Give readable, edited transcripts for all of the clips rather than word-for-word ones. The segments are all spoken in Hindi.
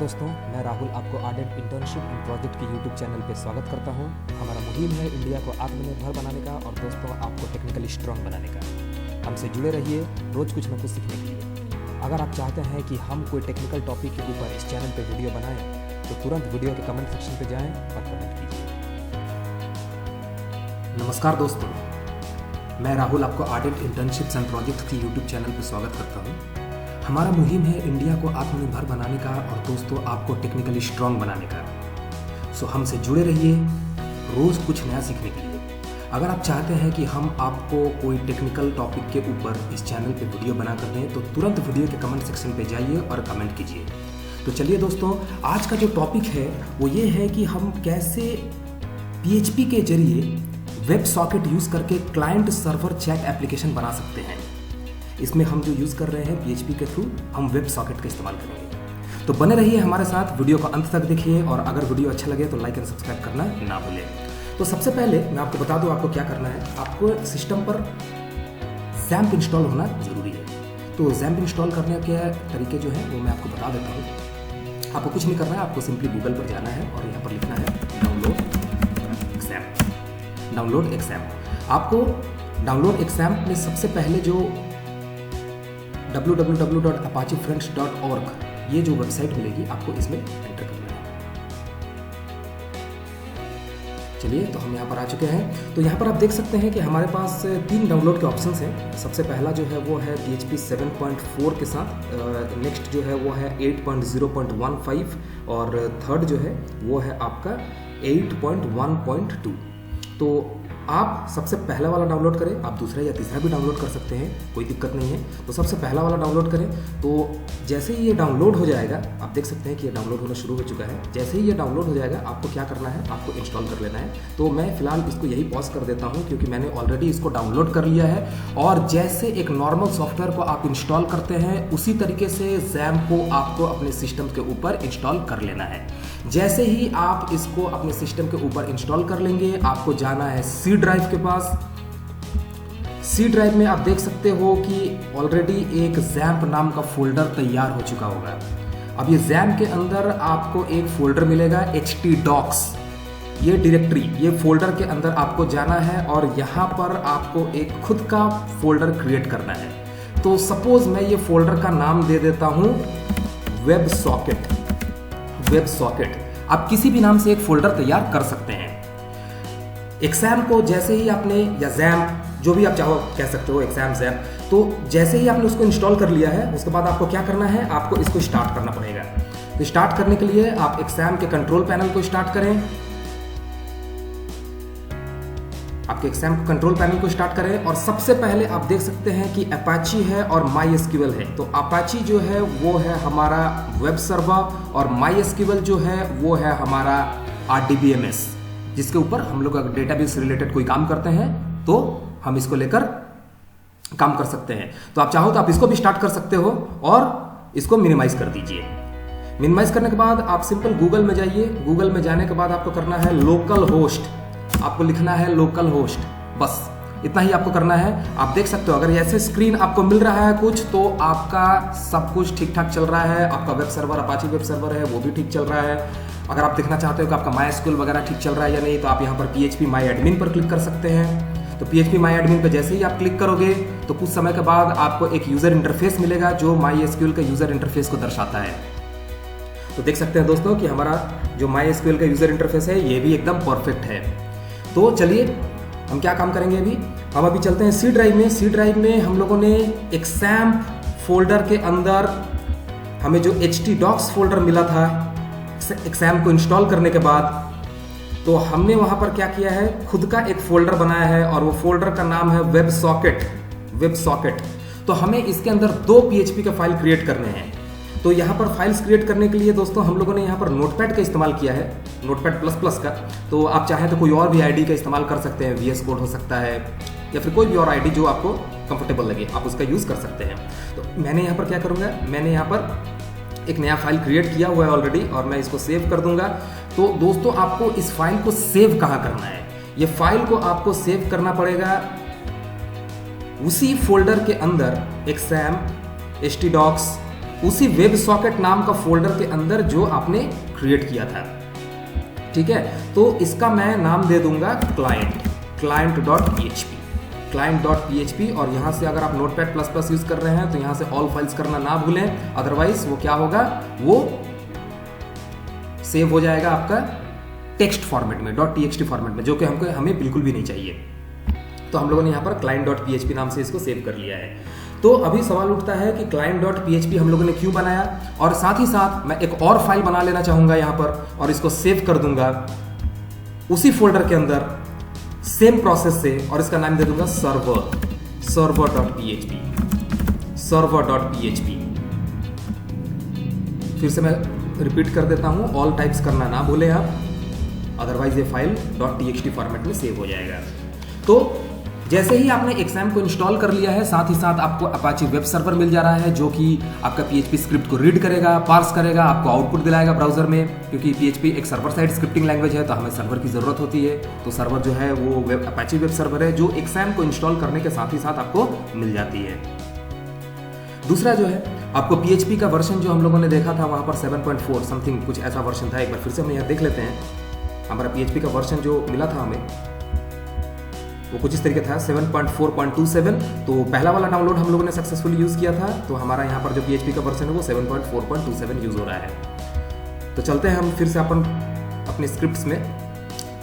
दोस्तों, मैं राहुल आपको आर्डेंट इंटर्नशिप एंड प्रोजेक्ट के यूट्यूब चैनल पे स्वागत करता हूं। हमारा मुहिम है इंडिया को आत्मनिर्भर बनाने का और दोस्तों आपको टेक्निकली स्ट्रांग बनाने का। हमसे जुड़े रहिए रोज़ कुछ न कुछ सीखने के लिए। अगर आप चाहते हैं कि हम कोई टेक्निकल टॉपिक के ऊपर इस चैनल पर वीडियो बनाएं तो तुरंत वीडियो के कमेंट सेक्शन पर जाएँ और कमेंट कीजिए। नमस्कार दोस्तों, मैं राहुल आपको आर्डेंट इंटर्नशिप्स एंड प्रोजेक्ट के यूट्यूब चैनल पर स्वागत करता हूँ। हमारा मुहिम है इंडिया को आत्मनिर्भर बनाने का और दोस्तों आपको टेक्निकली स्ट्रांग बनाने का। सो हमसे जुड़े रहिए रोज़ कुछ नया सीखने के लिए। अगर आप चाहते हैं कि हम आपको कोई टेक्निकल टॉपिक के ऊपर इस चैनल पे वीडियो बना कर दें तो तुरंत वीडियो के कमेंट सेक्शन पे जाइए और कमेंट कीजिए। तो चलिए दोस्तों, आज का जो टॉपिक है वो ये है कि हम कैसे PHP के जरिए वेब सॉकेट यूज़ करके क्लाइंट सर्वर चैट एप्लीकेशन बना सकते हैं। इसमें हम जो यूज़ कर रहे हैं PHP के थ्रू हम वेब सॉकेट का इस्तेमाल करेंगे। तो बने रहिए हमारे साथ, वीडियो को अंत तक देखिए और अगर वीडियो अच्छा लगे तो लाइक एंड सब्सक्राइब करना ना भूलें। तो सबसे पहले मैं आपको बता दूं आपको क्या करना है। आपको सिस्टम पर XAMPP इंस्टॉल होना ज़रूरी है। तो XAMPP इंस्टॉल करने के तरीके जो है वो मैं आपको बता देता हूँ। आपको कुछ नहीं करना है, आपको सिंपली गूगल पर जाना है और यहाँ पर लिखना है डाउनलोड XAMPP। आपको डाउनलोड XAMPP में सबसे पहले जो www.apachefriends.org ये जो वेबसाइट मिलेगी आपको इसमें एंटर करना है। चलिए, तो हम यहाँ पर आ चुके हैं। तो यहाँ पर आप देख सकते हैं कि हमारे पास 3 डाउनलोड के ऑप्शंस हैं। सबसे पहला जो है वो है PHP 7.4 के साथ, नेक्स्ट जो है वो है 8.0.15 और थर्ड जो है वो है आपका 8.1.2। तो आप सबसे पहला वाला डाउनलोड करें, आप दूसरा या तीसरा भी डाउनलोड कर सकते हैं, कोई दिक्कत नहीं है। तो सबसे पहला वाला डाउनलोड करें। तो जैसे ही ये डाउनलोड हो जाएगा, आप देख सकते हैं कि ये डाउनलोड होना शुरू हो चुका है। जैसे ही ये डाउनलोड हो जाएगा आपको क्या करना है, आपको इंस्टॉल कर लेना है। तो मैं फिलहाल इसको यही पॉज कर देता हूँ क्योंकि मैंने ऑलरेडी इसको डाउनलोड कर लिया है। और जैसे एक नॉर्मल सॉफ्टवेयर को आप इंस्टॉल करते हैं उसी तरीके से XAMPP को आपको अपने सिस्टम के ऊपर इंस्टॉल कर लेना है। जैसे ही आप इसको अपने सिस्टम के ऊपर इंस्टॉल कर लेंगे, आपको जाना है C ड्राइव के पास। C ड्राइव में आप देख सकते हो कि ऑलरेडी एक XAMPP नाम का फोल्डर तैयार हो चुका होगा। अब ये XAMPP के अंदर आपको एक फोल्डर मिलेगा htdocs, ये डायरेक्टरी, ये फोल्डर के अंदर आपको जाना है और यहाँ पर आपको एक खुद का फोल्डर क्रिएट करना है। तो सपोज मैं ये फोल्डर का नाम दे देता हूँ वेब सॉकेट। आप किसी भी नाम से एक फोल्डर तैयार कर सकते हैं। XAMPP को जैसे ही आपने, या XAMPP जो भी आप चाहो कह सकते हो, XAMPP, तो जैसे ही आपने उसको इंस्टॉल कर लिया है उसके बाद आपको क्या करना है, आपको इसको स्टार्ट करना पड़ेगा। तो स्टार्ट करने के लिए आप XAMPP के कंट्रोल पैनल को स्टार्ट करें। आपके XAMPP कंट्रोल पैनल को स्टार्ट करें और सबसे पहले आप देख सकते हैं कि Apache है और MySQL है। तो Apache जो है वो है हमारा वेब सर्वर और MySQL जो है वो है हमारा RDBMS, जिसके ऊपर हम लोग अगर डेटाबेस से रिलेटेड कोई काम करते हैं तो हम इसको लेकर काम कर सकते हैं। तो आप चाहो तो आप इसको भी स्टार्ट कर सकते हो और इसको मिनिमाइज कर दीजिए। मिनिमाइज करने के बाद आप सिंपल गूगल में जाइए। गूगल में जाने के बाद आपको करना है लोकल होस्ट, आपको लिखना है लोकल होस्ट, बस इतना ही आपको करना है। आप देख सकते हो अगर ऐसे स्क्रीन आपको मिल रहा है कुछ, तो आपका सब कुछ ठीक ठाक चल रहा है। आपका web server Apache web server है वो भी ठीक चल रहा है। अगर आप देखना चाहते हो कि आपका MySQL वगैरह ठीक चल रहा है या नहीं, तो आप यहाँ पर PHP My Admin पर क्लिक कर सकते हैं। तो PHP My Admin पर जैसे ही आप क्लिक करोगे तो कुछ समय के बाद आपको एक यूज़र इंटरफेस मिलेगा जो MySQL के यूज़र इंटरफेस को दर्शाता है। तो देख सकते हैं दोस्तों कि हमारा जो MySQL का यूज़र इंटरफेस है ये भी एकदम परफेक्ट है। तो चलिए हम क्या काम करेंगे अभी, हम अभी चलते हैं C ड्राइव में। C ड्राइव में हम लोगों ने XAMPP फोल्डर के अंदर हमें जो htdocs फोल्डर मिला था XAMPP को इंस्टॉल करने के बाद, तो हमने वहाँ पर क्या किया है, खुद का एक फोल्डर बनाया है और वो फोल्डर का नाम है वेब सॉकेट। तो हमें इसके अंदर 2 PHP के फाइल क्रिएट करने हैं। तो यहाँ पर फाइल्स क्रिएट करने के लिए दोस्तों हम लोगों ने यहाँ पर नोटपैड का इस्तेमाल किया है, नोटपैड++ का। तो आप चाहें तो कोई और भी आईडी का इस्तेमाल कर सकते हैं, VS कोड हो सकता है या फिर कोई भी और आईडी जो आपको कंफर्टेबल लगे आप उसका यूज़ कर सकते हैं। तो मैंने यहाँ पर क्या करूँगा, मैंने यहाँ पर एक नया फाइल क्रिएट किया हुआ है ऑलरेडी और मैं इसको सेव कर दूंगा। तो दोस्तों आपको इस फाइल को सेव कहाँ करना है, ये फाइल को आपको सेव करना पड़ेगा उसी फोल्डर के अंदर XAMPP htdocs उसी वेब सॉकेट नाम का फोल्डर के अंदर जो आपने क्रिएट किया था। ठीक है, तो इसका मैं नाम दे दूंगा client.php और यहाँ से अगर आप नोटपैड प्लस प्लस यूज कर रहे हैं तो यहाँ से ऑल फाइल्स करना ना भूलें, अदरवाइज वो क्या होगा, वो सेव हो जाएगा आपका टेक्स्ट फॉर्मेट में, .txt फॉर्मेट में, जो कि हमें बिल्कुल भी नहीं चाहिए। तो हम लोगों ने यहाँ पर client.php नाम से इसको सेव कर लिया है। तो अभी सवाल उठता है कि client.php हम लोगों ने क्यों बनाया, और साथ ही साथ मैं एक और फाइल बना लेना चाहूंगा यहाँ पर और इसको सेव कर दूंगा उसी फोल्डर के अंदर सेम प्रोसेस से, और इसका नाम दे दूंगा server.php। फिर से मैं रिपीट कर देता हूं, ऑल टाइप्स करना ना भूलें आप, अदरवाइज ये फाइल .txt फॉर्मेट में सेव हो जाएगा। तो जैसे ही आपने XAMPP को इंस्टॉल कर लिया है, साथ ही साथ आपको अपाची वेब सर्वर मिल जा रहा है, जो कि आपका PHP स्क्रिप्ट को रीड करेगा, पार्स करेगा, आपको आउटपुट दिलाएगा ब्राउजर में। क्योंकि PHP एक सर्वर साइड स्क्रिप्टिंग लैंग्वेज है, तो हमें सर्वर की जरूरत होती है। तो सर्वर जो है वो अपाची वेब सर्वर है, जो XAMPP को इंस्टॉल करने के साथ ही साथ आपको मिल जाती है। दूसरा जो है, आपको PHP का वर्जन जो हम लोगों ने देखा था वहां पर 7.4 समथिंग कुछ ऐसा वर्जन था। एक बार फिर से हम यहाँ देख लेते हैं, हमारा PHP का वर्जन जो मिला था हमें वो कुछ इस तरीके था, 7.4.27। तो पहला वाला डाउनलोड हम लोगों ने सक्सेसफुली यूज़ किया था, तो हमारा यहाँ पर जो PHP का वर्जन है वो 7.4.27 यूज़ हो रहा है। तो चलते हैं हम फिर से अपने स्क्रिप्ट्स में,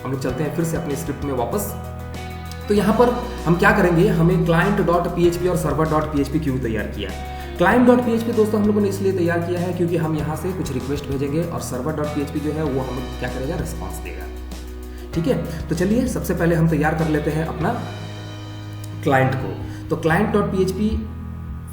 हम लोग चलते हैं फिर से अपने स्क्रिप्ट में वापस। तो यहाँ पर हम क्या करेंगे, हमें client.php और server.php क्यों तैयार किया। client.php दोस्तों हम लोगों ने इसलिए तैयार किया है क्योंकि हम यहाँ से कुछ रिक्वेस्ट भेजेंगे और server.php जो है वो हमें क्या करेगा, रिस्पॉन्स देगा। ठीक है, तो चलिए सबसे पहले हम तैयार कर लेते हैं अपना क्लाइंट को। तो client.php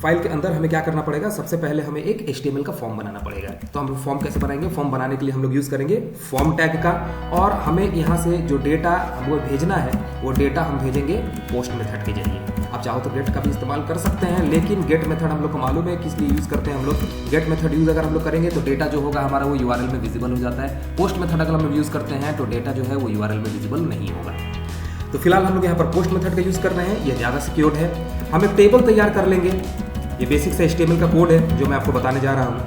फाइल के अंदर हमें क्या करना पड़ेगा, सबसे पहले हमें एक HTML का फॉर्म बनाना पड़ेगा। तो हम फॉर्म कैसे बनाएंगे, फॉर्म बनाने के लिए हम लोग यूज करेंगे फॉर्म टैग का, और हमें यहाँ से जो डेटा हमको भेजना है वो डेटा हम भेजेंगे पोस्ट मेथड के जरिए। आप चाहो तो गेट का भी इस्तेमाल कर सकते हैं, लेकिन गेट मेथड हम लोग को मालूम है किस लिए यूज करते हैं हम लोग। गेट मेथड यूज अगर हम लोग करेंगे तो डेटा जो होगा हमारा वो URL में विजिबल हो जाता है। पोस्ट मेथड अगर हम लोग यूज करते हैं तो डेटा जो है वो URL में विजिबल नहीं होगा। तो फिलहाल हम लोग यहाँ पर पोस्ट मेथड का यूज कर रहे हैं, ये ज़्यादा सिक्योर्ड है। हम एक टेबल तैयार कर लेंगे, ये बेसिक सा HTML का कोड है जो मैं आपको बताने जा रहा हूँ।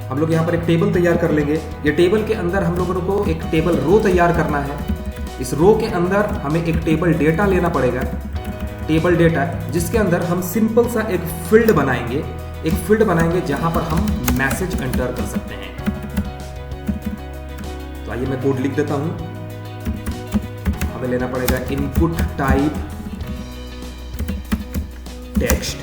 हम लोग यहाँ पर एक टेबल तैयार कर लेंगे। ये टेबल के अंदर हम लोगों को एक टेबल रो तैयार करना है। इस रो के अंदर हमें एक टेबल डेटा लेना पड़ेगा, टेबल डेटा, जिसके अंदर हम सिंपल सा एक फील्ड बनाएंगे जहां पर हम मैसेज एंटर कर सकते हैं। तो आइए मैं कोड लिख देता हूं। हमें लेना पड़ेगा इनपुट टाइप टेक्स्ट,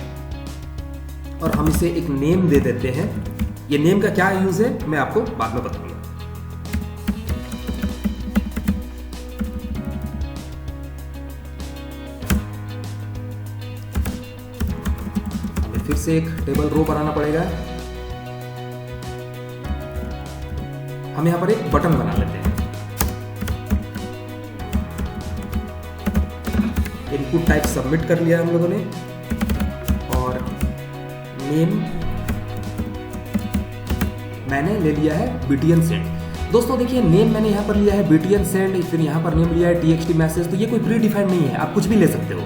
और हम इसे एक नेम दे देते हैं। ये नेम का क्या यूज है मैं आपको बाद में बताऊंगा। हमें फिर से एक टेबल रो बनाना पड़ेगा। हम यहां पर एक बटन बना लेते हैं। इनपुट टाइप सबमिट कर लिया हम लोगों ने, और नेम मैंने ले लिया है BTN सेंड। दोस्तों देखिए, नेम मैंने यहाँ पर लिया है BTN सेंड, फिर यहाँ पर नेम लिया है TXT मैसेज। तो ये कोई प्री डिफाइंड नहीं है, आप कुछ भी ले सकते हो।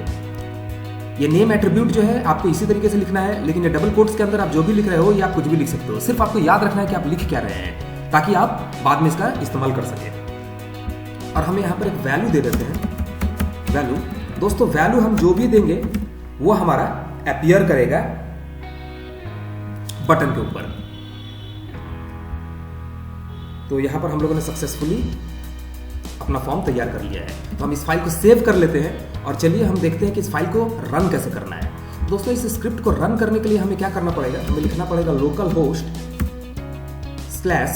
ये नेम एट्रीब्यूट जो है आपको इसी तरीके से लिखना है, लेकिन ये डबल कोट्स के अंदर आप जो भी लिख रहे हो या कुछ भी लिख सकते हो। सिर्फ आपको याद रखना है कि आप लिख क्या रहे हैं, ताकि आप बाद में इसका इस्तेमाल कर सकें। और हम यहाँ पर एक वैल्यू दे देते हैं। वैल्यू दोस्तों, वैल्यू हम जो भी देंगे वो हमारा अपीयर करेगा बटन के ऊपर। तो यहां पर हम लोगों ने सक्सेसफुली अपना फॉर्म तैयार कर लिया है। तो हम इस फाइल को सेव कर लेते हैं, और चलिए हम देखते हैं कि इस फाइल को रन कैसे करना है। दोस्तों, इस स्क्रिप्ट को रन करने के लिए हमें क्या करना पड़ेगा, हमें लिखना पड़ेगा लोकलहोस्ट स्लैश,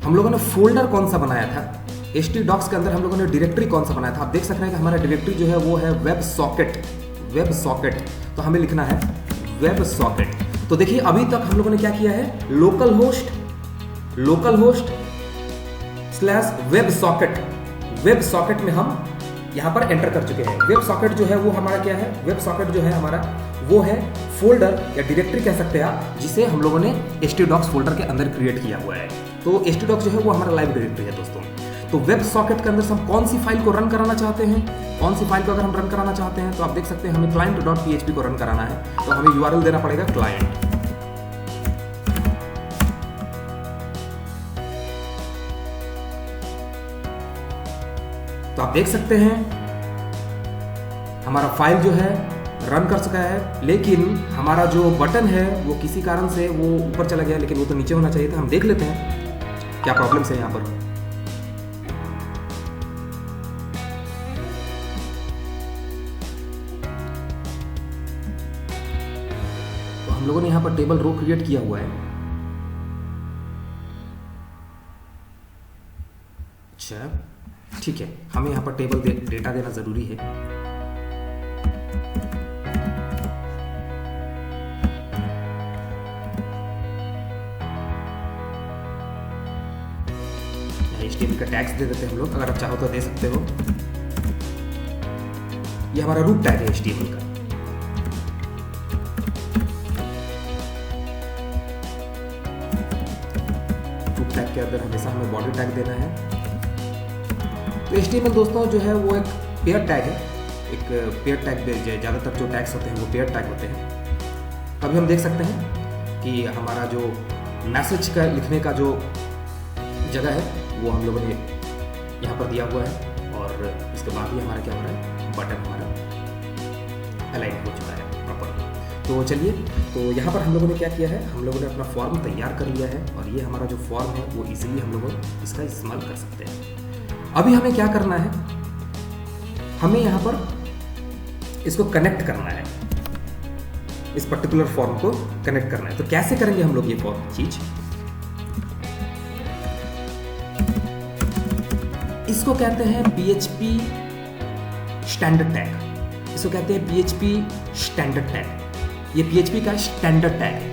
हम लोगों ने फोल्डर कौन सा बनाया था, htdocs के अंदर हम लोगों ने डायरेक्टरी कौन सा बनाया था। आप देख सकते हैं कि हमारा डायरेक्टरी जो है वो है वेब सॉकेट। तो हमें लिखना है वेब सॉकेट। तो देखिए, अभी तक हम लोगों ने क्या किया है, लोकलहोस्ट स्लैश वेब सॉकेट में हम यहां पर एंटर कर चुके हैं। वेब सॉकेट जो है वो हमारा क्या है, वेब सॉकेट जो है हमारा वो है फोल्डर या डायरेक्टरी कह सकते हैं आप, जिसे हम लोगों ने htdocs फोल्डर के अंदर क्रिएट किया हुआ है। तो htdocs जो है वो हमारा लाइव डायरेक्टरी है दोस्तों। तो वेब सॉकेट के अंदर से हम कौन सी फाइल को रन कराना चाहते हैं, कौन सी फाइल को अगर हम रन कराना चाहते हैं तो आप देख सकते हैं हमें client.php को रन कराना है। तो हमें URL देना पड़ेगा client, तो आप देख सकते हैं हमारा फाइल जो है रन कर सका है, लेकिन हमारा जो बटन है वो किसी कारण से वो ऊपर चला गया, लेकिन वो तो नीचे होना चाहिए था। हम देख लेते हैं क्या प्रॉब्लम्स है यहाँ पर। तो हम लोगों ने यहाँ पर टेबल रो क्रिएट किया हुआ है। अच्छा ठीक है, हमें यहाँ पर टेबल डेटा देना जरूरी है। HTML का टैग्स दे देते हैं हम लोग, अगर आप चाहो तो दे सकते हो। ये हमारा रूट टैग है HTML का। रूट टैग के अंदर हमेशा हमें बॉडी टैग देना है। तो HTML दोस्तों जो है वो एक पेयर टैग है। एक पेयर टैग ज़्यादातर जो टैग्स होते हैं वो पेयर टैग होते हैं। अभी हम देख सकते हैं कि हमारा जो मैसेज का लिखने का जो जगह है वो हम लोगों ने यहाँ पर दिया हुआ है, और इसके बाद ही हमारा क्या हो रहा है, बटन हमारा अलाइन हो चुका है प्रॉपर। तो चलिए, तो यहाँ पर हम लोगों ने क्या किया है, हम लोगों ने अपना फॉर्म तैयार कर लिया है, और ये हमारा जो फॉर्म है वो इजीली हम लोग इसका इस्तेमाल कर सकते हैं। अभी हमें क्या करना है, हमें यहाँ पर इसको कनेक्ट करना है, इस पर्टिकुलर फॉर्म को कनेक्ट करना है। तो कैसे करेंगे हम लोग ये फॉर्म चीज, इसको कहते हैं PHP स्टैंडर्ड टैग। इसको कहते हैं PHP स्टैंडर्ड टैग। ये PHP का स्टैंडर्ड टैग है।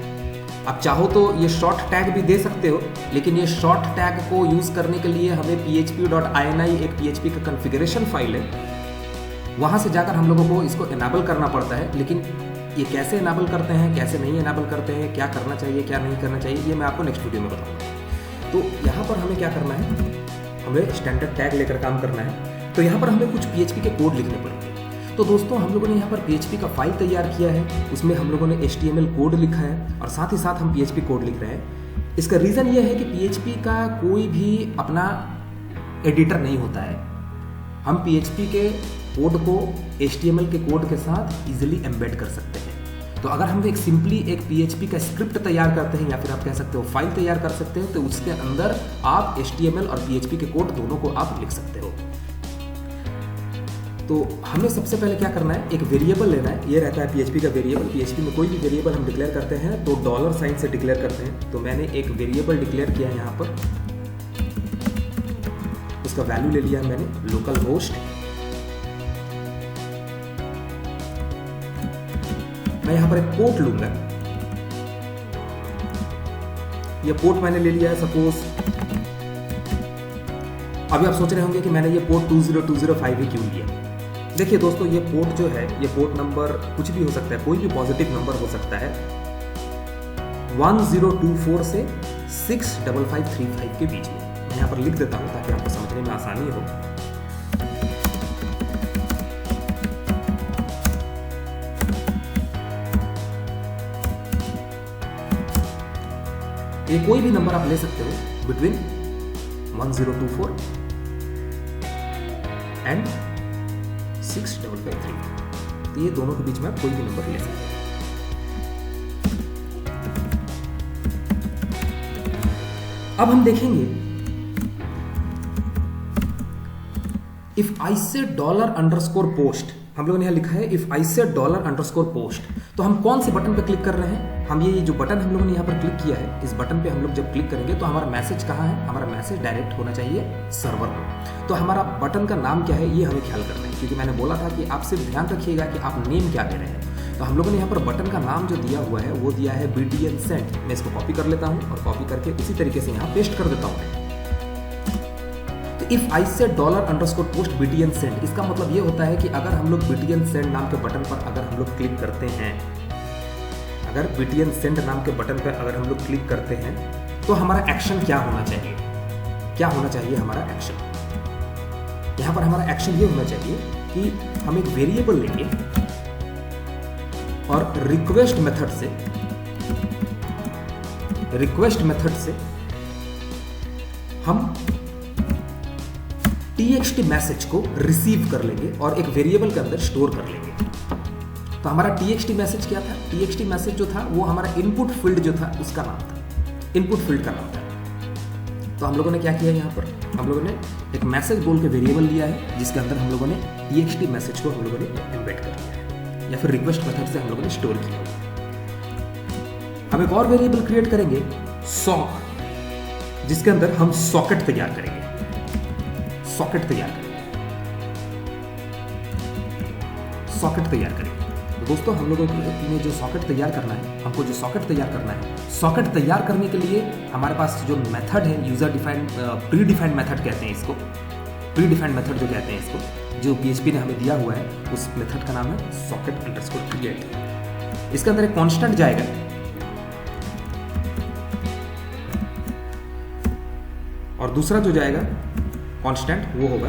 आप चाहो तो ये शॉर्ट टैग भी दे सकते हो, लेकिन ये शॉर्ट टैग को यूज करने के लिए हमें php.ini एक PHP का कॉन्फ़िगरेशन फाइल है, वहां से जाकर हम लोगों को इसको इनेबल करना पड़ता है। लेकिन ये कैसे इनेबल करते हैं, कैसे नहीं इनेबल करते हैं, क्या करना चाहिए क्या नहीं करना चाहिए, ये मैं आपको नेक्स्ट वीडियो में बताऊंगा। तो यहाँ पर हमें क्या करना है, हमें स्टैंडर्ड टैग लेकर काम करना है। तो यहाँ पर हमें कुछ PHP के कोड लिखने पड़ेंगे। तो दोस्तों हम लोगों ने यहाँ पर PHP का फाइल तैयार किया है, उसमें हम लोगों ने HTML कोड लिखा है, और साथ ही साथ हम PHP कोड लिख रहे हैं। इसका रीज़न ये है कि PHP का कोई भी अपना एडिटर नहीं होता है। हम PHP के कोड को HTML के कोड के साथ इजीली एम्बेड कर सकते हैं। तो अगर हम एक सिंपली एक PHP का स्क्रिप्ट तैयार करते हैं, या फिर आप कह सकते हो फाइल तैयार कर सकते हो, तो उसके अंदर आप HTML और PHP के कोड दोनों को आप लिख सकते हो। तो हमें सबसे पहले क्या करना है, एक वेरिएबल लेना है। ये रहता है PHP का वेरिएबल। PHP में कोई भी वेरिएबल हम डिक्लेयर करते हैं तो $साइन से डिक्लेयर करते हैं। तो मैंने एक वेरिएबल डिक्लेयर किया है यहाँ पर, उसका वैल्यू ले लिया मैंने लोकल होस्ट। मैं यहाँ पर एक पोर्ट लूंगा। ये पोर्ट मैंने ले लिया है सपोज। अभी आप सोच रहे होंगे कि मैंने ये पोर्ट 20205 ही क्यों लिया। देखिए दोस्तों, ये पोर्ट जो है, ये पोर्ट नंबर कुछ भी हो सकता है, कोई भी पॉजिटिव नंबर हो सकता है 1024 से 65535 के बीच में। मैं यहाँ पर लिख देता हूँ ताकि आपको समझने में आसानी हो। ये कोई भी नंबर आप ले सकते हो बिटवीन 1024 एंड 6553। तो ये दोनों के बीच में आप कोई भी नंबर ले सकते हैं। अब हम देखेंगे इफ आई से $_पोस्ट, हम लोगों ने यहां लिखा है इफ आई से $_पोस्ट। तो हम कौन से बटन पर क्लिक कर रहे हैं, हम ये जो बटन हम लोगों ने यहाँ पर क्लिक किया है, इस बटन पे हम लोग जब क्लिक करेंगे तो हमारा मैसेज कहाँ है, हमारा मैसेज डायरेक्ट होना चाहिए सर्वर को। तो हमारा बटन का नाम क्या है ये हमें ख्याल करना है, क्योंकि मैंने बोला था कि आप सिर्फ ध्यान रखिएगा कि आप नेम क्या दे रहे हैं। तो हम लोगों ने यहाँ पर बटन का नाम जो दिया हुआ है वो दिया है BTN सेंड। मैं इसको कॉपी कर लेता हूँ और कॉपी करके उसी तरीके से यहाँ पेस्ट कर देता हूँ। इफ आई से $_पोस्ट BTN सेंड, इसका मतलब ये होता है कि अगर हम लोग BTN सेंड नाम के बटन पर अगर हम लोग क्लिक करते हैं, अगर BTN सेंड नाम के बटन पर अगर हम लोग क्लिक करते हैं तो हमारा एक्शन क्या होना चाहिए, क्या होना चाहिए हमारा एक्शन। यहाँ पर हमारा एक्शन ये होना चाहिए कि हम एक वेरिएबल लेंगे और रिक्वेस्ट मेथड से हम txt मैसेज को रिसीव कर लेंगे और एक वेरिएबल के अंदर स्टोर कर लेंगे। तो हमारा txt मैसेज क्या था? txt मैसेज जो था वो हमारा इनपुट फील्ड जो था उसका नाम था, इनपुट फील्ड का नाम था। तो हम लोगों ने क्या किया यहाँ पर, हम लोगों ने एक मैसेज बोल के वेरिएबल लिया है जिसके अंदर हम लोगों ने txt मैसेज को हम लोगों ने एम्बेड कर लिया है या फिर रिक्वेस्ट मेथड से हम लोगों ने स्टोर किया हुआ। हम एक और वेरिएबल क्रिएट करेंगे सॉक, जिसके अंदर हम सॉकेट तैयार करेंगे, सॉकेट तैयार करेंगे। तो दोस्तों हम लोगों ने जो सॉकेट तैयार करना है, हमको जो सॉकेट तैयार करना है, सॉकेट तैयार करने के लिए हमारे पास जो मेथड है user defined, pre defined method कहते हैं इसको, प्री डिफाइंड मेथड जो कहते हैं इसको, जो PHP ने हमें दिया हुआ है, उस मेथड का नाम है सॉकेट अंडरस्कोर क्रिएट। इसके अंदर एक कांस्टेंट जाएगा और दूसरा जो जाएगा कांस्टेंट वो होगा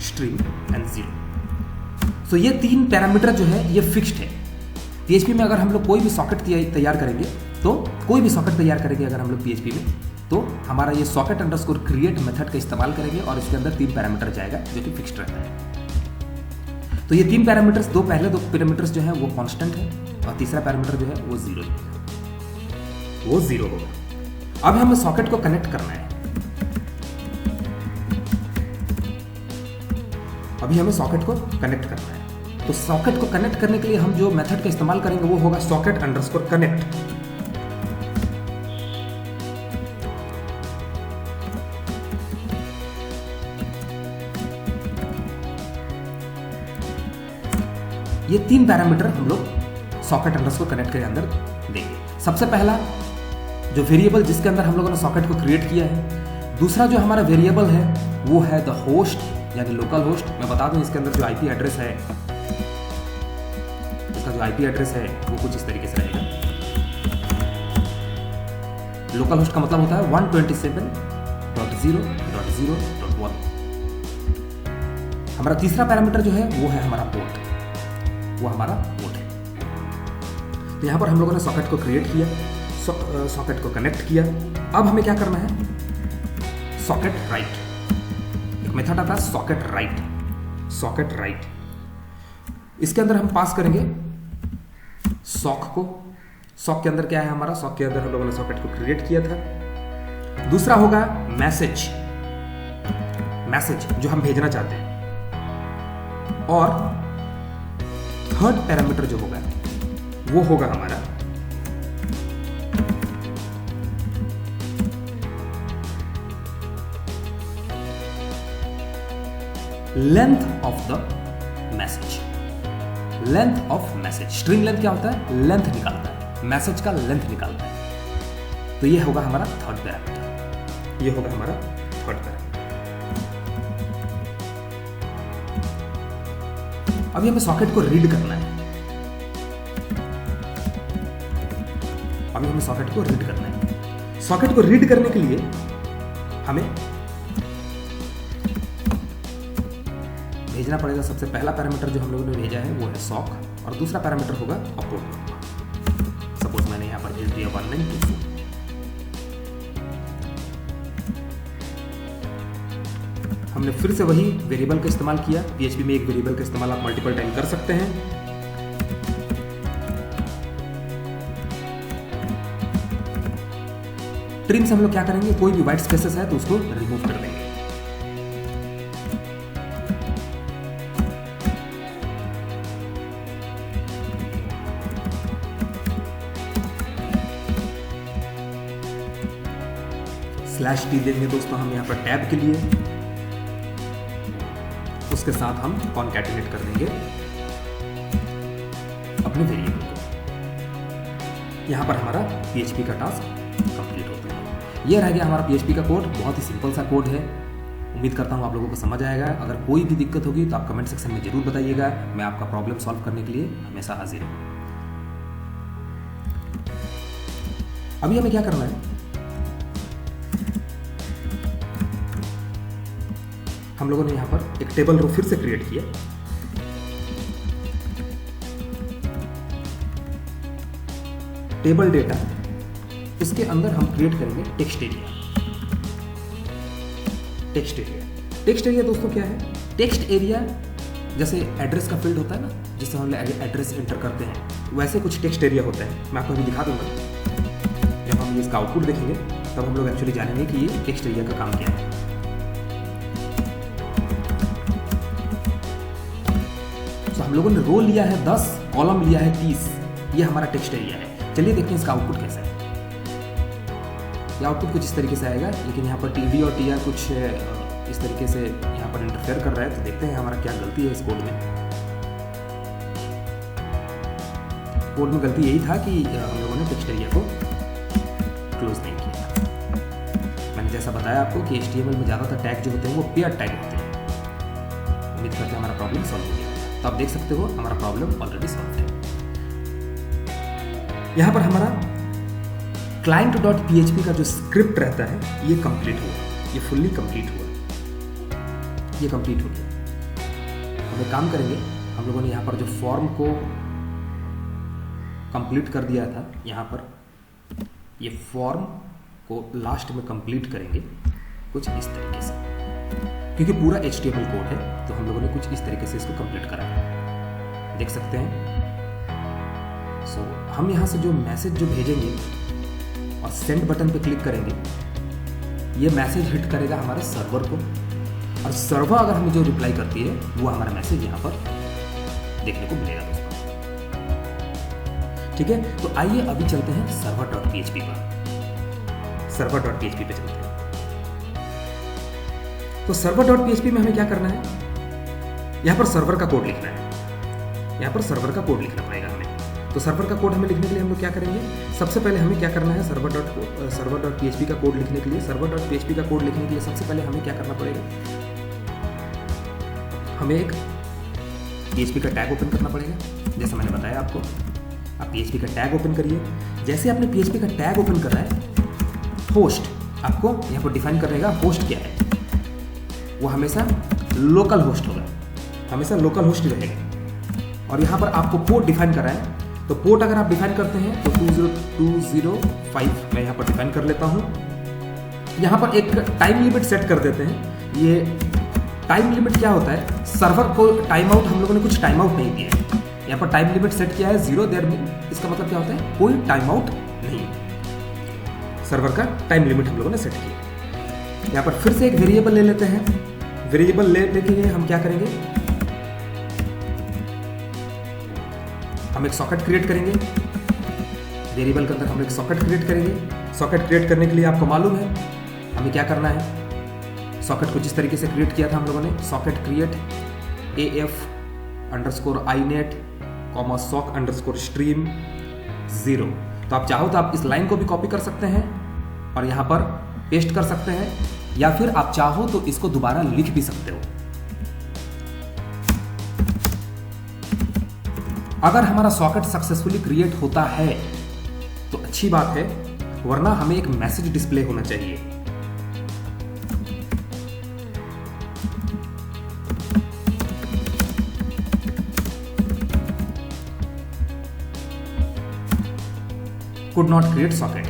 स्ट्रिंग एंड 0। तो ये तीन पैरामीटर जो है ये फिक्स्ड है। PHP में अगर हम लोग कोई भी सॉकेट तैयार करेंगे, तो कोई भी सॉकेट तैयार करेंगे अगर हम लोग PHP में, तो हमारा ये सॉकेट अंडरस्कोर क्रिएट मेथड का इस्तेमाल करेंगे और इसके अंदर तीन पैरामीटर जाएगा जो कि फिक्स्ड रहता है। तो ये तीन पैरामीटर्स, पहले दो पैरामीटर्स जो है वो कांस्टेंट है और तीसरा पैरामीटर जो है वो 0 होगा, वो 0 होगा। अब हमें सॉकेट को कनेक्ट करना है, अभी हमें सॉकेट को कनेक्ट करना है। तो सॉकेट को कनेक्ट करने के लिए हम जो मेथड का इस्तेमाल करेंगे वो होगा सॉकेट अंडरस्कोर कनेक्ट। ये तीन पैरामीटर हम लोग सॉकेट अंडरस्कोर कनेक्ट के अंदर देंगे। सबसे पहला जो वेरिएबल जिसके अंदर हम लोगों ने सॉकेट को क्रिएट किया है, दूसरा जो हमारा वेरिएबल है वो है द होस्ट यानी लोकल होस्ट। मैं बता दूं इसके अंदर जो IP एड्रेस है, इसका जो IP एड्रेस है वो कुछ इस तरीके से रहेगा। लोकल होस्ट का मतलब होता है 127.0.0.1। हमारा तीसरा पैरामीटर जो है वो है हमारा पोर्ट, वो हमारा पोर्ट है। तो यहां पर हम लोगों ने सॉकेट को क्रिएट किया, सॉकेट को कनेक्ट किया। अब हमें क्या करना है, सॉकेट राइट, एक मेथड आता है सॉकेट राइट, सॉकेट राइट। इसके अंदर हम पास करेंगे सॉक को। सॉक के अंदर क्या है हमारा, सॉक के अंदर हम लोगों ने सॉकेट को क्रिएट किया था। दूसरा होगा मैसेज, मैसेज जो हम भेजना चाहते हैं। और थर्ड पैरामीटर जो होगा वो होगा हमारा length of the message, length of message. String length क्या होता है, लेंथ निकालता है, मैसेज का लेंथ निकालता है। तो ये होगा हमारा थर्ड पैरामीटर, ये होगा हमारा थर्ड पैरामीटर। अभी हमें सॉकेट को रीड करना है, अभी हमें सॉकेट को रीड करना है। सॉकेट को रीड करने के लिए हमें भेजना पड़ेगा, सबसे पहला पैरामीटर जो हम लोगों ने भेजा है वो है सॉक और दूसरा पैरामीटर होगा अपलोड। सपोज मैंने यहां पर भेज दिया 192। हमने फिर से वही वेरिएबल का इस्तेमाल किया। PHP में एक वेरिएबल का इस्तेमाल आप मल्टीपल टाइम कर सकते हैं। ट्रिम से हम लोग क्या करेंगे, कोई भी व्हाइट स्पेसेस है तो उसको रिमूव कर देंगे। /t देंगे दोस्तों हम यहाँ पर टैब के लिए, उसके साथ हम कॉन्कैटिनेट कर देंगे अपने वेरिएबल को। यहाँ पर हमारा PHP का टास्क कंप्लीट होता है। ये रह गया हमारा PHP का कोड, बहुत ही सिंपल सा कोड है। उम्मीद करता हूँ आप लोगों को समझ आएगा। अगर कोई भी दिक्कत होगी तो आप कमेंट सेक्शन में जरूर बताइएगा, मैं आपका प्रॉब्लम सॉल्व करने के लिए हमेशा हाजिर हूँ। अभी हमें क्या करना है, हम लोगों ने यहां पर एक टेबल रो फिर से क्रिएट किया। टेबल डेटा, उसके अंदर हम क्रिएट करेंगे text area. Text area. Text area दोस्तों क्या है? टेक्स्ट एरिया जैसे एड्रेस का फील्ड होता है ना, जिससे हम एड्रेस एंटर करते हैं, वैसे कुछ टेक्स्ट एरिया होता है। मैं आपको अभी दिखा दूंगा। जब हम इसका आउटपुट देखेंगे तब हम लोग एक्चुअली जानेंगे कि ये टेक्स्ट एरिया का काम क्या है। तो हम लोगों ने रो लिया है 10, कॉलम लिया है 30। ये हमारा टेक्स्ट एरिया है। चलिए देखते हैं इसका आउटपुट कैसा है। ये आउटपुट कुछ इस तरीके से आएगा, लेकिन यहाँ पर TD और TR कुछ इस तरीके से यहाँ पर इंटरफेयर कर रहा है। तो देखते हैं हमारा क्या गलती है इस कोड में। कोड में गलती यही था कि हम लोगों ने टेक्स्ट एरिया को क्लोज नहीं किया। मैंने जैसा बताया आपको कि HTML में ज़्यादातर टैग जो होते हैं वो पेयर टैग होते हैं। उम्मीद करते हैं हमारा प्रॉब्लम सॉल्व हो गया। तो आप देख सकते हो हमारा प्रॉब्लम ऑलरेडी सॉल्व है। यहाँ पर हमारा client.php का जो स्क्रिप्ट रहता है ये कंप्लीट हुआ, ये फुल्ली कंप्लीट हुआ, ये कंप्लीट हो गया। हम एक काम करेंगे, हम लोगों ने यहाँ पर जो फॉर्म को कंप्लीट कर दिया था, यहाँ पर ये फॉर्म को लास्ट में कंप्लीट करेंगे कुछ इस तरीके से, क्योंकि पूरा HTML कोड है तो हम लोगों ने कुछ इस तरीके से इसको कंप्लीट करा है। देख सकते हैं। सो हम यहाँ से जो मैसेज जो भेजेंगे और सेंड बटन पे क्लिक करेंगे, ये मैसेज हिट करेगा हमारे सर्वर को, और सर्वर अगर हमें जो रिप्लाई करती है वो हमारा मैसेज यहाँ पर देखने को मिलेगा दोस्तों। ठीक है, तो आइए अभी चलते हैं server.php पर। server.php पे चलते हैं। तो server.php में हमें क्या करना है? यहाँ पर सर्वर का कोड लिखना है। यहाँ पर सर्वर का कोड लिखना पड़ेगा हमें। तो सर्वर का कोड हमें लिखने के लिए हम लोग क्या करेंगे? सबसे पहले हमें क्या करना है? server.php का कोड लिखने के लिए, server.php का कोड लिखने के लिए सबसे पहले हमें क्या करना पड़ेगा? हमें एक PHP का टैग ओपन करना पड़ेगा। जैसा मैंने बताया आपको, आप PHP का टैग ओपन करिए। जैसे आपने PHP का टैग ओपन कर रहा है, होस्ट आपको यहाँ पर डिफाइन करेगा। होस्ट क्या है? वो हमेशा लोकल होस्ट होगा, हमेशा लोकल होस्ट रहेगा। और यहाँ पर आपको पोर्ट डिफाइन करा है, तो पोर्ट अगर आप डिफाइन करते हैं तो 20205 मैं यहाँ पर डिफाइन कर लेता हूँ। यहाँ पर एक टाइम लिमिट सेट कर देते हैं। ये टाइम लिमिट क्या होता है? सर्वर को टाइम आउट, हम लोगों ने कुछ टाइम आउट नहीं दिया है। यहाँ पर टाइम लिमिट सेट किया है 0 देर में। इसका मतलब क्या होता है? कोई टाइम आउट नहीं। सर्वर का टाइम लिमिट हम लोगों ने सेट किया। यहाँ पर फिर से एक वेरिएबल ले लेते हैं। वेरिएबल लेने के लिए हम क्या करेंगे? हम एक सॉकेट क्रिएट करेंगे। वेरिएबल के अंदर हम एक सॉकेट क्रिएट करेंगे। सॉकेट क्रिएट करने के लिए आपको मालूम है हमें क्या करना है। सॉकेट को जिस तरीके से क्रिएट किया था हम लोगों ने, सॉकेट क्रिएट AF_inet, sock_stream 0। तो आप चाहो तो आप इस लाइन को भी कॉपी कर सकते हैं और यहाँ पर पेस्ट कर सकते हैं, या फिर आप चाहो तो इसको दोबारा लिख भी सकते हो। अगर हमारा सॉकेट सक्सेसफुली क्रिएट होता है तो अच्छी बात है, वरना हमें एक मैसेज डिस्प्ले होना चाहिए। Could not create socket.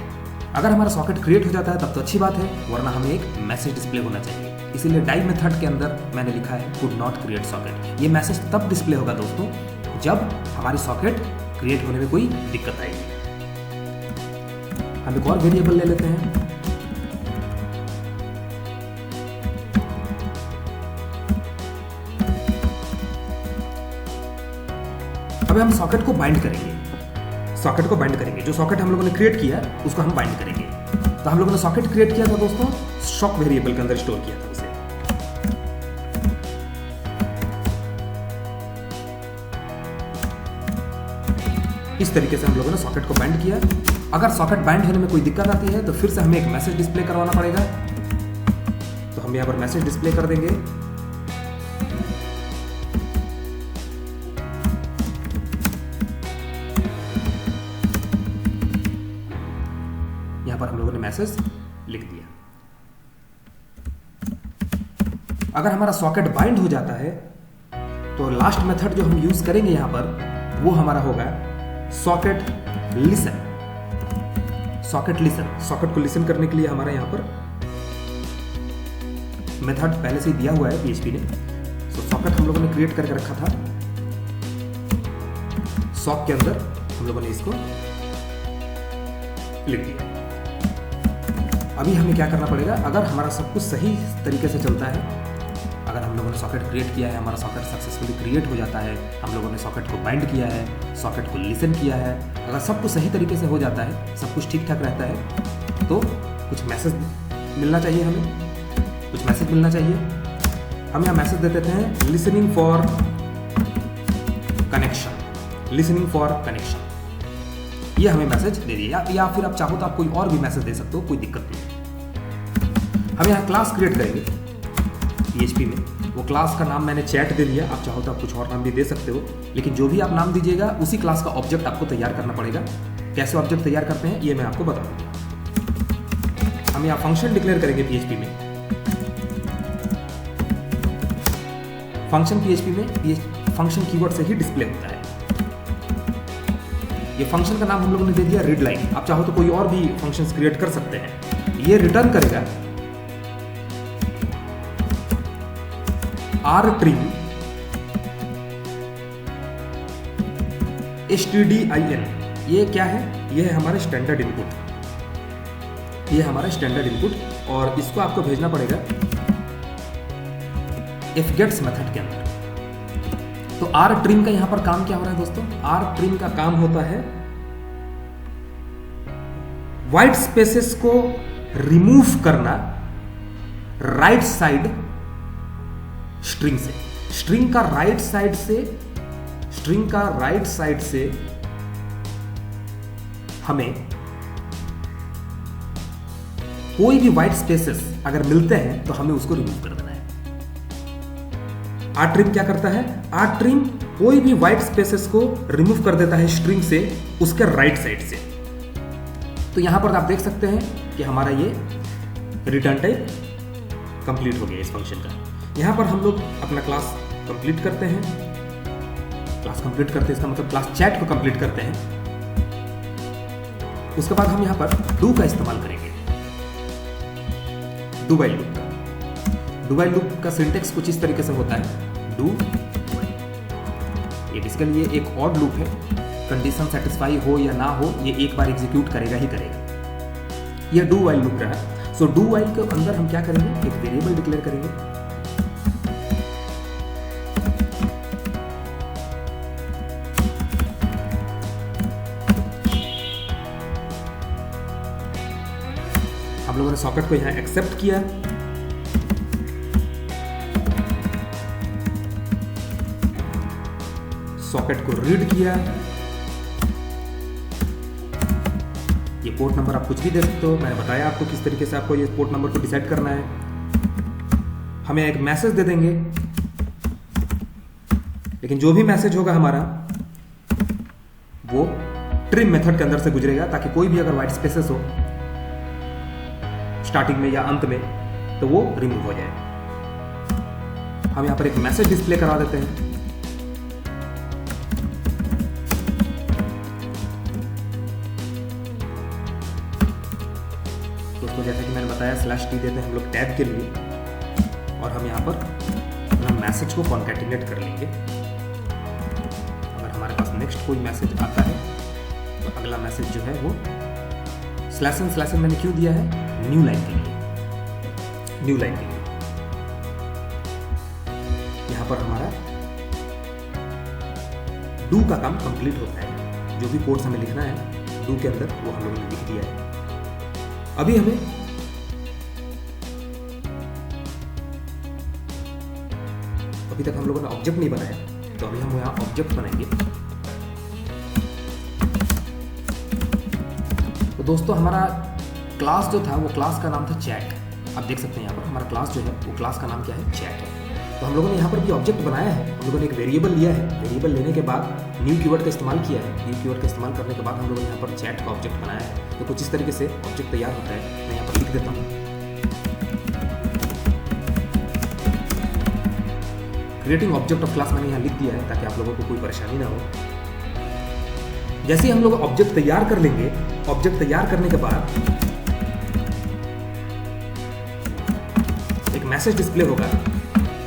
अगर हमारा सॉकेट क्रिएट हो जाता है तब तो अच्छी बात है, वरना हमें एक मैसेज डिस्प्ले होना चाहिए। इसीलिए डाई मेथड के अंदर मैंने लिखा है कुड नॉट क्रिएट सॉकेट। ये मैसेज तब डिस्प्ले होगा दोस्तों जब हमारी सॉकेट क्रिएट होने में कोई दिक्कत आएगी। हम एक और वेरिएबल ले लेते हैं। अब हम सॉकेट को बाइंड करेंगे। सॉकेट को बाइंड करेंगे, जो सॉकेट हम लोगों ने क्रिएट किया उसको हम बाइंड करेंगे। तो हम लोगों ने सॉकेट क्रिएट किया था दोस्तों, शॉक वेरिएबल के अंदर स्टोर किया था उसे। इस तरीके से हम लोगों ने सॉकेट को बाइंड किया। अगर सॉकेट बाइंड होने में कोई दिक्कत आती है तो फिर से हमें एक मैसेज डिस्प्ले करवाना पड़ेगा। तो हम यहाँ पर मैसेज डिस्प्ले कर देंगे। यहाँ पर हम लोगों ने मैसेज लिख दिया। अगर हमारा सॉकेट बाइंड हो जाता है तो लास्ट मेथड जो हम यूज करेंगे यहाँ पर वो हमारा होगा socket listen. Socket listen, socket को लिसन करने के लिए हमारा यहाँ पर मेथड पहले से ही दिया हुआ है PHP ने। तो सॉकेट हम लोगों ने क्रिएट करके रखा था, सॉक के अंदर हम लोगों ने इसको लिख दिया। अभी हमें क्या करना पड़ेगा, अगर हमारा सब कुछ सही तरीके से चलता है, अगर हम लोगों ने सॉकेट क्रिएट किया है, हमारा सॉकेट सक्सेसफुली क्रिएट हो जाता है, हम लोगों ने सॉकेट को बाइंड किया है, सॉकेट को लिसन किया है, अगर सब कुछ सही तरीके से हो जाता है, सब कुछ ठीक ठाक रहता है, तो कुछ मैसेज मिलना चाहिए, हमें कुछ मैसेज मिलना चाहिए। हम यहाँ मैसेज दे देते हैं listening for connection, listening for connection, ये हमें मैसेज दे दिए। या फिर आप चाहो तो आप कोई और भी मैसेज दे सकते हो, कोई दिक्कत नहीं। हम यहाँ क्लास क्रिएट करेंगे PHP में, वो क्लास का नाम मैंने चैट दे दिया, आप चाहो तो आप कुछ और नाम भी दे सकते हो, लेकिन जो भी आप नाम दीजिएगा उसी क्लास का ऑब्जेक्ट आपको तैयार करना पड़ेगा। कैसे ऑब्जेक्ट तैयार करते हैं ये मैं आपको बता दूंगा। हम यहाँ फंक्शन डिक्लेयर करेंगे PHP में। फंक्शन PHP में फंक्शन कीवर्ड से ही डिस्प्ले होता है। ये फंक्शन का नाम हम लोगों ने दे दिया रीड लाइन, आप चाहो तो कोई और भी फंक्शंस क्रिएट कर सकते हैं। ये रिटर्न करेगा rtrim stdin, ये क्या है, ये है हमारा स्टैंडर्ड इनपुट, ये हमारा स्टैंडर्ड इनपुट, और इसको आपको भेजना पड़ेगा fgets मेथड के अंदर। तो rtrim का यहां पर काम क्या हो रहा है दोस्तों, rtrim का काम होता है व्हाइट स्पेसेस को रिमूव करना राइट साइड स्ट्रिंग से। स्ट्रिंग का राइट साइड से हमें कोई भी व्हाइट स्पेसेस अगर मिलते हैं तो हमें उसको रिमूव कर देना है। rtrim क्या करता है, rtrim कोई भी व्हाइट स्पेसेस को रिमूव कर देता है स्ट्रिंग से, उसके राइट साइड से। तो यहां पर आप देख सकते हैं कि हमारा ये रिटर्न टाइप कंप्लीट हो गया इस फंक्शन का। यहां पर हम लोग अपना क्लास कंप्लीट करते हैं, क्लास कंप्लीट करते हैं इसका मतलब क्लास चैट को कंप्लीट करते हैं। उसके बाद हम यहां पर डू का इस्तेमाल करेंगे, डू वाइल लूप का। डू वाइल लूप का सिंटेक्स कुछ इस तरीके से होता है, डू, ये बेसिकली ये एक ऑड लूप है, कंडीशन सेटिस्फाई हो या ना हो ये एक बार एग्जीक्यूट करेगा ही करेगा। ये डू वाइल लूप रहा। सो डू वाइल के अंदर हम क्या करेंगे, एक वेरिएबल डिक्लेयर करेंगे, हम लोगों ने सॉकेट को यहां एक्सेप्ट किया, सॉकेट को रीड किया, ये पोर्ट नंबर आप कुछ भी दे सकते हो, मैंने बताया आपको किस तरीके से आपको ये पोर्ट नंबर को डिसाइड करना है। हमें एक मैसेज दे देंगे, लेकिन जो भी मैसेज होगा हमारा वो ट्रिम मेथड के अंदर से गुजरेगा, ताकि कोई भी अगर व्हाइट स्पेसेस हो स्टार्टिंग में या अंत में तो वो रिमूव हो जाए। हम यहां पर एक मैसेज डिस्प्ले करा देते हैं, दोस्तों जैसे कि मैंने बताया /t देते हैं हम लोग टैब के लिए, और हम यहाँ पर अपना मैसेज को कॉन्कैटिनेट कर लेंगे। अगर हमारे पास नेक्स्ट कोई मैसेज आता है तो अगला मैसेज जो है वो /n मैंने क्यों दिया है, न्यू लाइन के लिए, न्यू लाइन के लिए। यहाँ पर हमारा डू का काम कंप्लीट होता है, जो भी कोड्स हमें लिखना है डू के अंदर वो हम लोगों ने लिख दिया है। अभी हमें अभी तक हम लोगों ने ऑब्जेक्ट नहीं बनाया, तो अभी हम यहाँ ऑब्जेक्ट बनाएंगे। तो दोस्तों हमारा क्लास जो था वो क्लास का नाम था चैट। आप देख सकते हैं यहाँ पर हमारा क्लास जो है वो क्लास का नाम क्या है, चैट है। तो हम लोगों ने यहाँ पर भी ऑब्जेक्ट बनाया है, हम लोगों ने एक वेरिएबल लिया है, वेरिएबल लेने के बाद न्यू कीवर्ड का इस्तेमाल किया है, न्यू कीवर्ड का इस्तेमाल करने के बाद हम लोगों ने यहाँ पर चैट का ऑब्जेक्ट बनाया है। तो कुछ इस तरीके से ऑब्जेक्ट तैयार होता है, मैं यहाँ पर लिख देता हूँ। क्रिएटिंग ऑब्जेक्ट ऑफ क्लास मैंने यहाँ लिख दिया है ताकि आप लोगों को कोई परेशानी ना हो। जैसे ही हम लोग ऑब्जेक्ट तैयार कर लेंगे, ऑब्जेक्ट तैयार करने के बाद एक मैसेज डिस्प्ले होगा,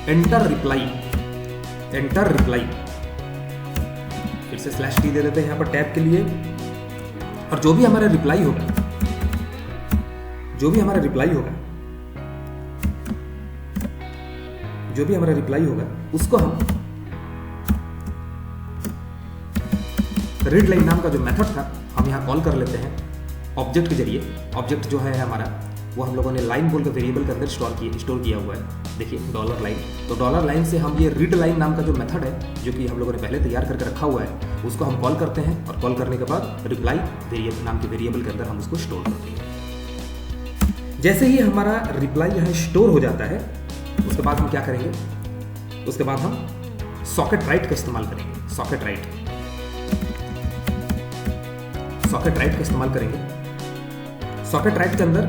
एंटर रिप्लाई, एंटर रिप्लाई, फिर से /t दे देते हैं यहाँ पर टैब के लिए, और जो भी हमारा रिप्लाई होगा, जो भी हमारा रिप्लाई होगा, जो भी हमारा रिप्लाई होगा उसको हम रीड लाइन नाम का जो मेथड था हम यहाँ कॉल कर लेते हैं ऑब्जेक्ट के जरिए। ऑब्जेक्ट जो है हमारा वो हम लोगों ने लाइन बोल के वेरिएबल के अंदर स्टोर किया हुआ है। देखिए डॉलर लाइन, तो डॉलर लाइन से हम ये रीड लाइन नाम का जो मेथड है जो कि हम लोगों ने पहले तैयार करके रखा हुआ है उसको हम कॉल करते हैं, और कॉल करने के बाद रिप्लाई वेरिएबल नाम के वेरिएबल के अंदर हम उसको स्टोर करते हैं। जैसे ही हमारा रिप्लाई यहाँ स्टोर हो जाता है उसके बाद हम क्या करेंगे, उसके बाद हम सॉकेट राइट का इस्तेमाल करेंगे। सॉकेट राइट, सॉकेट राइट का इस्तेमाल करेंगे। सॉकेट राइट के अंदर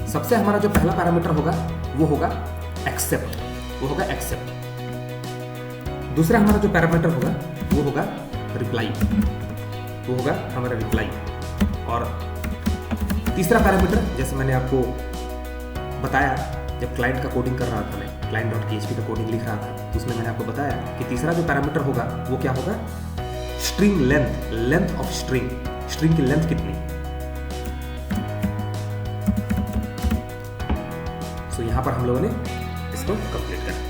सबसे हमारा जो पहला पैरामीटर होगा वो होगा एक्सेप्ट, वो होगा एक्सेप्ट। दूसरा हमारा जो पैरामीटर होगा वो होगा रिप्लाई, वो होगा हमारा रिप्लाई। और तीसरा पैरामीटर जैसे मैंने आपको बताया जब क्लाइंट का कोडिंग कर रहा था, मैं client.php का कोडिंग लिख रहा था तो उसमें मैंने आपको बताया कि तीसरा जो पैरामीटर होगा वो क्या होगा, string length, length of string, string की लेंथ कितनी। तो यहां पर हम लोगों ने इसको कंप्लीट करा।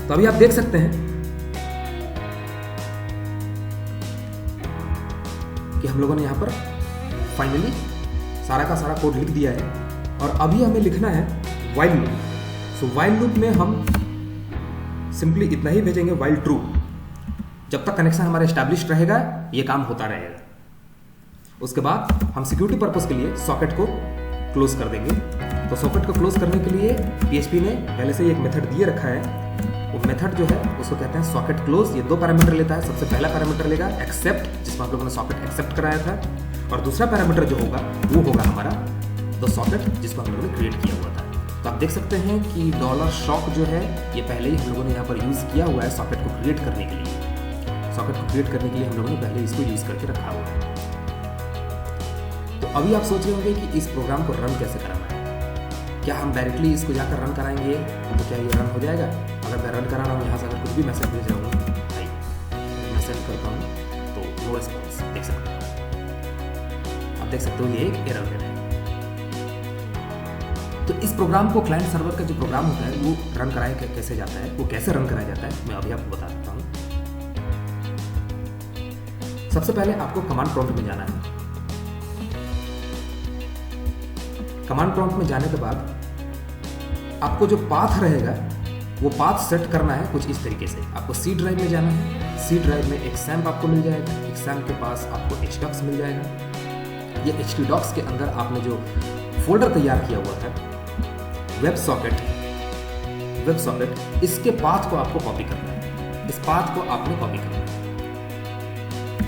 तो अभी आप देख सकते हैं कि हम लोगों ने यहां पर फाइनली सारा का सारा कोड लिख दिया है, और अभी हमें लिखना है व्हाइल लूप। सो व्हाइल लूप में हम सिंपली इतना ही भेजेंगे, व्हाइल ट्रू, जब तक कनेक्शन हमारा एस्टैब्लिश्ड रहेगा ये काम होता रहेगा। उसके बाद हम सिक्योरिटी पर्पस के लिए सॉकेट को क्लोज कर देंगे। तो सॉकेट को क्लोज करने के लिए PHP ने पहले से एक मेथड दिए रखा है, वो मेथड जो है उसको कहते हैं सॉकेट क्लोज। ये दो पैरामीटर लेता है, सबसे पहला पैरामीटर लेगा एक्सेप्ट, जिसमें आप लोगों ने सॉकेट एक्सेप्ट कराया था, और दूसरा पैरामीटर जो होगा वो होगा हमारा द सॉकेट, जिसको हम लोगों ने क्रिएट किया हुआ था। तो आप देख सकते हैं कि $shock जो है ये पहले ही हम लोगों ने यहाँ पर यूज़ किया हुआ है सॉकेट को क्रिएट करने के लिए। सॉकेट को क्रिएट करने के लिए हम लोगों ने पहले इसको यूज़ करके रखा हुआ है। तो अभी आप सोच रहे होंगे कि इस प्रोग्राम को रन कैसे कराना है, क्या हम डायरेक्टली इसको जाकर रन कराएंगे तो क्या ये रन हो जाएगा। अगर मैं रन करा रहा हूँ यहाँ से अगर कुछ भी मैसेज भेज रहा हूँ, भाई मैं सेंड करता हूँ तो नो रिस्पॉन्स देख सकते हो, आप देख सकते हो ये एक एरर दे रहा है। तो इस प्रोग्राम को क्लाइंट सर्वर का जो प्रोग्राम होता है वो रन कराया कैसे जाता है, वो कैसे रन कराया जाता है मैं अभी आपको बता देता हूँ। सबसे पहले आपको कमांड प्रॉम्प्ट में जाना है। कमांड प्रॉम्प्ट में जाने के बाद आपको जो पाथ रहेगा वो पाथ सेट करना है कुछ इस तरीके से। आपको सी ड्राइव में जाना है, सी ड्राइव में एक XAMPP आपको मिल जाएगा, XAMPP के पास आपको htdocs मिल जाएगा। ये htdocs के अंदर आपने जो फोल्डर तैयार किया हुआ था वेब सॉकेट, इसके पाथ को आपको कॉपी करना है। इस पाथ को आपने कॉपी करना है।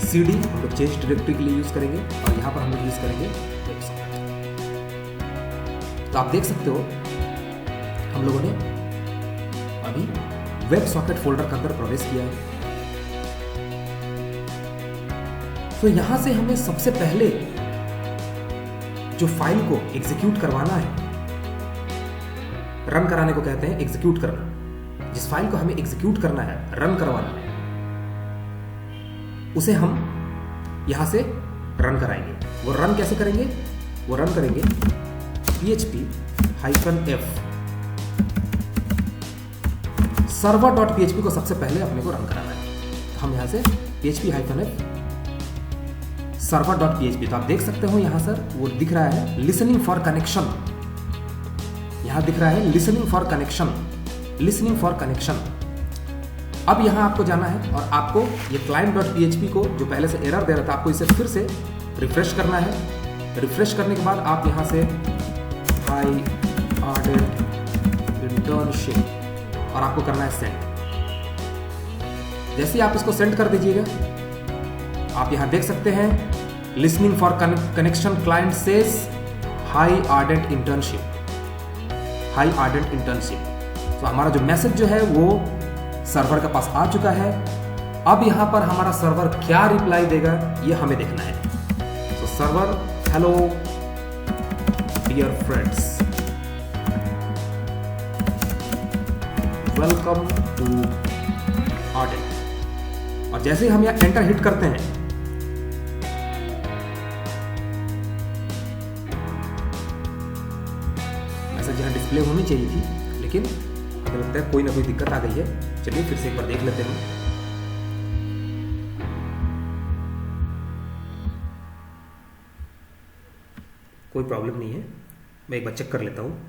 CD हम लोग चेंज डायरेक्टरी के लिए यूज करेंगे, और यहाँ पर हम लोग यूज करेंगे वेब सॉकेट। तो आप देख सकते हो हम लोगों ने अभी वेब सॉकेट फोल्डर के अंदर प्रवेश किया है। तो यहां से हमें सबसे पहले जो फाइल को एग्जीक्यूट करवाना है, रन कराने को कहते हैं एग्जीक्यूट करना। जिस फाइल को हमें एग्जीक्यूट करना है, रन करवाना है, उसे हम यहां से रन कराएंगे। वो रन कैसे करेंगे, वो रन करेंगे php-f server.php को सबसे पहले अपने को रन कराना है। हम यहां से php-f server.php, तो आप देख सकते हो यहां सर वो दिख रहा है लिसनिंग फॉर कनेक्शन, यहां दिख रहा है listening for connection, listening for connection. अब यहां आपको जाना है और आपको ये client.php को जो पहले से एरर दे रहा था आपको इसे फिर से रिफ्रेश करना है। रिफ्रेश करने के बाद आप यहां से हाई आर्डेंट इंटर्नशिप और आपको करना है सेंड। जैसे ही आप इसको सेंड कर दीजिएगा, आप यहां देख सकते हैं listening for connection client says high ardent internship, high ardent internship. तो हमारा जो मैसेज जो है वो सर्वर के पास आ चुका है। अब यहां पर हमारा सर्वर क्या रिप्लाई देगा ये हमें देखना है। तो server hello dear friends, welcome to audit. और जैसे ही हम यहाँ एंटर हिट करते हैं, मैसेज यहाँ डिस्प्ले होनी चाहिए थी, लेकिन हमें लगता है कोई ना कोई दिक्कत आ गई है। चलिए फिर से एक बार देख लेते हैं। कोई प्रॉब्लम नहीं है, मैं एक बार चेक कर लेता हूँ।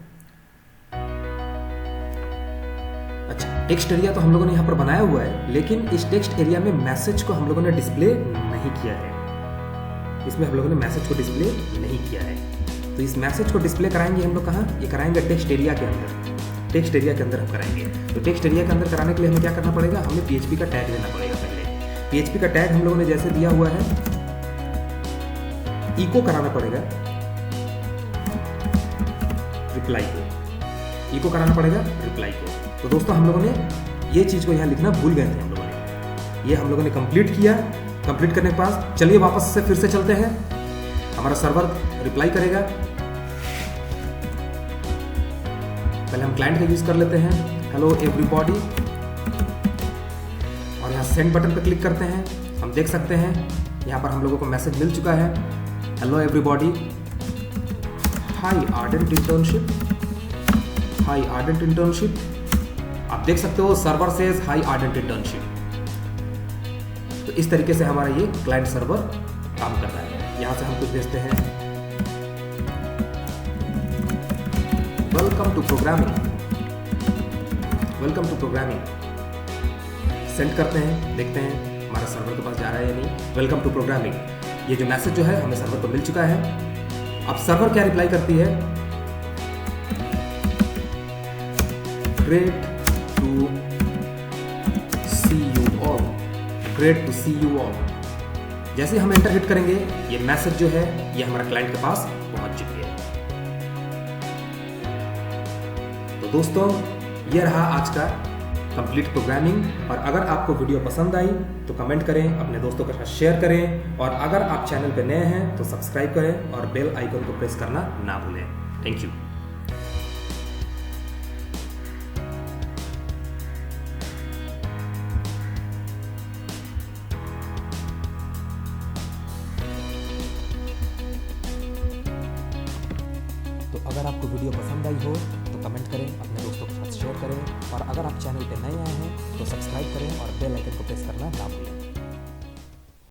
अच्छा, टेक्स्ट एरिया तो हम लोगों ने यहाँ पर बनाया हुआ है, लेकिन इस टेक्स्ट एरिया में मैसेज को हम लोगों ने डिस्प्ले नहीं किया है। इसमें हम लोगों ने मैसेज को डिस्प्ले नहीं किया है, तो इस मैसेज को डिस्प्ले कराएंगे हम लोग कहाँ? ये कराएंगे टेक्स्ट एरिया के अंदर। टेक्स्ट एरिया के अंदर हम कराएंगे। तो टेक्स्ट एरिया के अंदर कराने के लिए हमें क्या करना पड़ेगा? हमें PHP का टैग देना पड़ेगा। पहले PHP का टैग हम लोगों ने जैसे दिया हुआ है, इको कराना पड़ेगा रिप्लाई को, इको कराना पड़ेगा रिप्लाई को। तो दोस्तों हम लोगों ने ये चीज़ को यहाँ लिखना भूल गए थे हम लोगों ने। ये हम लोगों ने कंप्लीट किया। कंप्लीट करने के बाद चलिए वापस से फिर से चलते हैं। हमारा सर्वर रिप्लाई करेगा। पहले हम क्लाइंट का यूज कर लेते हैं, हेलो एवरीबॉडी, और यहाँ सेंड बटन पर क्लिक करते हैं। हम देख सकते हैं यहाँ पर हम लोगों को मैसेज मिल चुका है, hello everybody, high ardent internship, high ardent internship. आप देख सकते हो server says high ardent internship. तो इस तरीके से हमारा ये क्लाइंट सर्वर काम कर रहा है। यहाँ से हम कुछ भेजते हैं, welcome to programming, welcome to programming. Send करते हैं, देखते हैं हमारा सर्वर के पास जा रहा है या नहीं। वेलकम टू प्रोग्रामिंग, ये जो मैसेज जो है हमें सर्वर को मिल चुका है। अब सर्वर क्या रिप्लाई करती है? Great to see you all, great to see you all. जैसे हम एंटर हिट करेंगे, ये मैसेज जो है ये हमारा क्लाइंट के पास पहुंच चुकी है। तो दोस्तों ये रहा आज का कंप्लीट प्रोग्रामिंग। और अगर आपको वीडियो पसंद आई तो कमेंट करें, अपने दोस्तों के साथ शेयर करें, और अगर आप चैनल पर नए हैं तो सब्सक्राइब करें और बेल आइकन को प्रेस करना ना भूलें। Thank you. तो अगर आपको वीडियो पसंद आई हो तो कमेंट करें, अपने दोस्तों के साथ शेयर करें, और अगर आप चैनल पर नए आए हैं तो सब्सक्राइब करें और बेल आइकन को प्रेस करना ना भूलें।